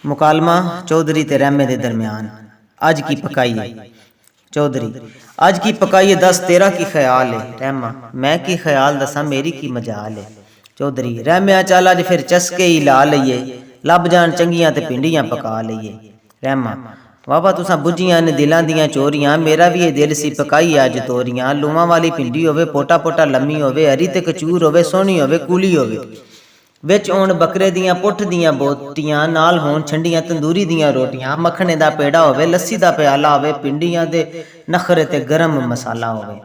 मुकालमा चौधरी ते रहमे दे दरमियान। अज की पकाई है चौधरी। अज की पकाई है 10 तेरा की ख्याल है। रहमा मैं की ख्याल दसा मेरी की मजाल है। चौधरी रहमिया चल अज फिर चस्के ही ला लईए, लब जान चंगियां ते पिंडियां पका लईए। रहमा वावा तुसा बुझियां ने दिलां दियां चोरियां, मेरा भी ये दिल सी पकाई अज तोरियां। लूमां वाली पिंडी होवे, पोटा पोटा लम्मी होवे, हरी ते कचूर होवे, सोहनी होवे कूली होवे। विच होण बकरे दियां पुठ दियां बोटियां, नाल होण छंडियां तंदूरी दियां रोटियां। मखणे दा पेड़ा होवे, लस्सी दा प्याला होवे, पिंडियां दे नखरे ते गरम मसाला होवे।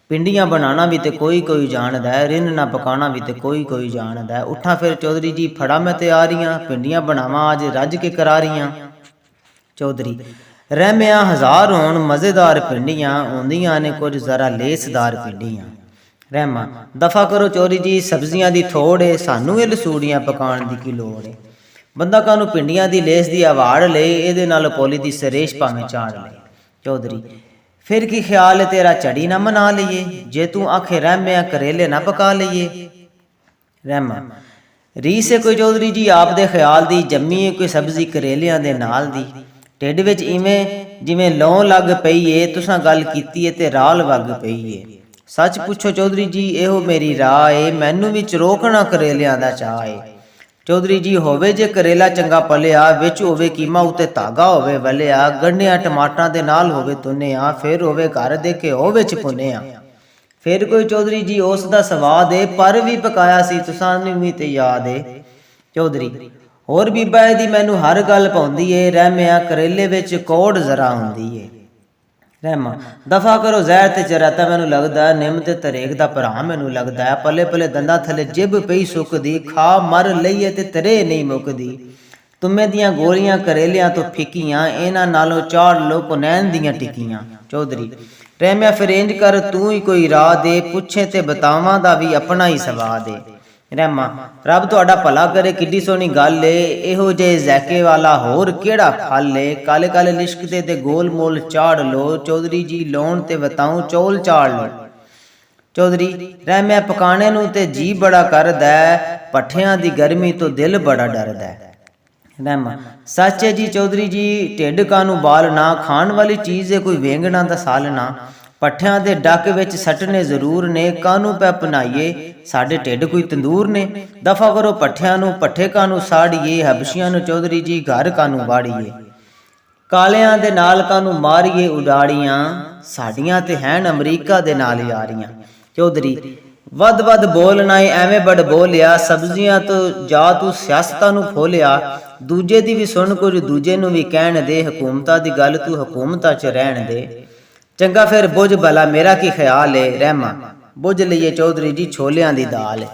पिंडियां बनाना भी ते कोई कोई जानदा है, रिन्नना पकाना भी ते कोई कोई जानदा है। उठा फिर चौधरी जी फड़ा मैं तैयारियां, पिंडियां बनावा अज रज के करारियां। चौधरी रहमिया हज़ार होण मज़ेदार पिंडियां, होंदियां ने कुछ जरा लेसदार पिंडियां। रहमा दफा करो चौधरी जी सब्जियां दी थोड़ है, सानू ये लसूड़ियां पकाण दी की लोड़ है। बंदा कानू पिंडियां दी लेस दी अवाड़ ले, इहदे नाल पौली दी सरेश भावें चाड़ ले। चौधरी फिर की ख्याल है तेरा चढ़ी ना मना लईए, जे तू आखे रहमिया करेले ना पका लईए। रहमा रीस है कोई चौधरी जी आप दे ख्याल दी, जम्मी है कोई सब्जी करेलियां दे नाल दी। ढिड विच इवें जिवें लौ लग पई है, तुसां गल कीती है ते राल वग पई है। सच पुछो चौधरी जी एहो मेरी राह है, मैनू भी चरोकना करेलियां दा चाह है। चौधरी जी होवे जे करेला चंगा पलिया, विच होवे कीमा उत्ते धागा होवे वलिया, गंढियां टमाटरां दे नाल होवे तुन्निया, फिर होवे घर दे घिओ विच भुन्निया। फिर कोई चौधरी जी उस दा स्वाद है, पर भी पकाया सी तुसां नूं भी ते याद है। चौधरी होर बीबा दी मैनू हर गल पाउंदी है, रहमिया करेले विच कौड़ जरा हुंदी है। रहमा दफा करो जहर ते चराता, मैनू लगदा है निम ते तरेक दा भरा मैनू लगदा है। पले पले दंदा थले जिब पई सुकदी, खा मर लईए ते तरे नहीं मुकदी। तुम्हे दियां गोलियां करेलियां तो फिकियां, इन्हां नालों चाड़ लो पुनैन दियां टिकियां। चौधरी रहमिया फिर इंज कर तू ही कोई राह दे, पुछे ते बतावां दा भी अपना ही सवाद है। रहमा रब तुहाडा भला करे किड्डी सोहनी गल है, इहो जे जैके वाला होर केड़ा फल है। काले काले लिशकदे ते गोल मोल चाड़ लो, चौधरी जी लौण ते बताऊं चौल चाड़ लो। चौधरी रहमिया पकाने नूं ते जी बड़ा करदा है, पट्ठियां दी गर्मी तो दिल बड़ा डरदा है। रहमा सच है जी चौधरी जी ढिड कानू बालना, खाण वाली चीज़ है कोई वेंगणा दा सालना। पट्ठियां दे डक विच सटने जरूर ने, कानू पै अपनाइए साडे ढिड कोई तंदूर ने। दफा करो पट्ठियां नू पट्ठे कानू साड़िए, हबशियां नू चौधरी जी घर कानू बाड़िए। कालियां दे नाल कानू मारिए उडाड़ियां, साडियां ते हैन अमरीका दे नाल यारियां। चौधरी वध वध बोलना है एवें बड़ बोलिया, सब्जियां तो जा तू सियासतां नू खोलिया। दूजे दी भी सुन कुछ दूजे नू भी कहण दे, हुकूमतां दी गल तू हुकूमतां च रहण दे। चंगा फिर बुझ भला मेरा की ख्याल है। रहमा बुझ लईए चौधरी जी छोलियां दी दाल है।